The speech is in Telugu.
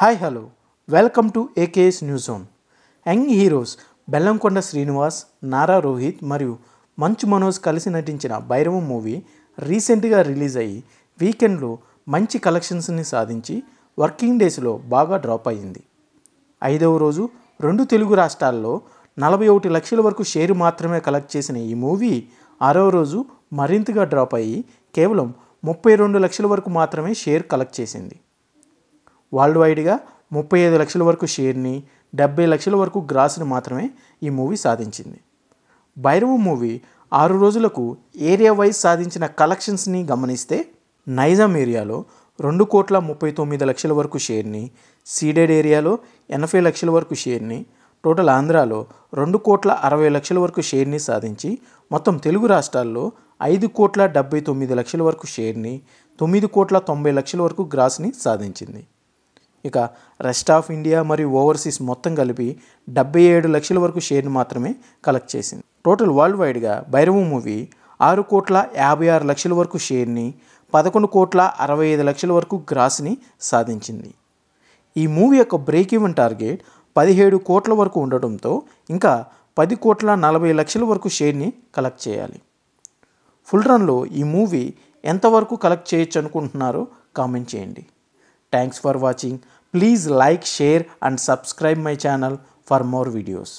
Hi hello welcome to AKS news zone. Young heroes Bellamkonda Srinivas, Nara Rohit మరియు మంచు మనోజ్ కలిసి నటించిన భైరవం మూవీ రీసెంట్గా రిలీజ్ అయ్యి వీకెండ్లో మంచి కలెక్షన్స్ని సాధించి వర్కింగ్ డేస్లో బాగా డ్రాప్ అయ్యింది. 5వ రోజు 2 తెలుగు రాష్ట్రాల్లో 41 లక్షల వరకు షేర్ మాత్రమే కలెక్ట్ చేసిన ఈ మూవీ 6వ రోజు మరింతగా డ్రాప్ అయ్యి కేవలం 32 లక్షల వరకు మాత్రమే షేర్ కలెక్ట్ చేసింది. వరల్డ్ వైడ్గా 35 లక్షల వరకు షేర్ని, 70 లక్షల వరకు గ్రాస్ని మాత్రమే ఈ మూవీ సాధించింది. భైరవం మూవీ 6 రోజులకు ఏరియా వైజ్ సాధించిన కలెక్షన్స్ని గమనిస్తే నైజాం ఏరియాలో 2,39 లక్షల వరకు షేర్ని, సీడెడ్ ఏరియాలో 80 లక్షల వరకు షేర్ని, టోటల్ ఆంధ్రాలో 2,60 లక్షల వరకు షేర్ని సాధించి మొత్తం తెలుగు రాష్ట్రాల్లో 5,79 లక్షల వరకు షేర్ని, 9,90 లక్షల వరకు గ్రాస్ని సాధించింది. ఇక రెస్ట్ ఆఫ్ ఇండియా మరియు ఓవర్సీస్ మొత్తం కలిపి 77 లక్షల వరకు షేర్ని మాత్రమే కలెక్ట్ చేసింది. టోటల్ వరల్డ్ వైడ్గా భైరవం మూవీ 6,56 లక్షల వరకు షేర్ని, 11,65 లక్షల వరకు గ్రాస్ని సాధించింది. ఈ మూవీ యొక్క బ్రేక్ ఈవెన్ టార్గెట్ 17 కోట్ల వరకు ఉండటంతో ఇంకా 10,40 లక్షల వరకు షేర్ని కలెక్ట్ చేయాలి. ఫుల్ రన్లో ఈ మూవీ ఎంతవరకు కలెక్ట్ చేయొచ్చు అనుకుంటున్నారో కామెంట్ చేయండి. Thanks for watching. Please like, share and subscribe my channel for more videos.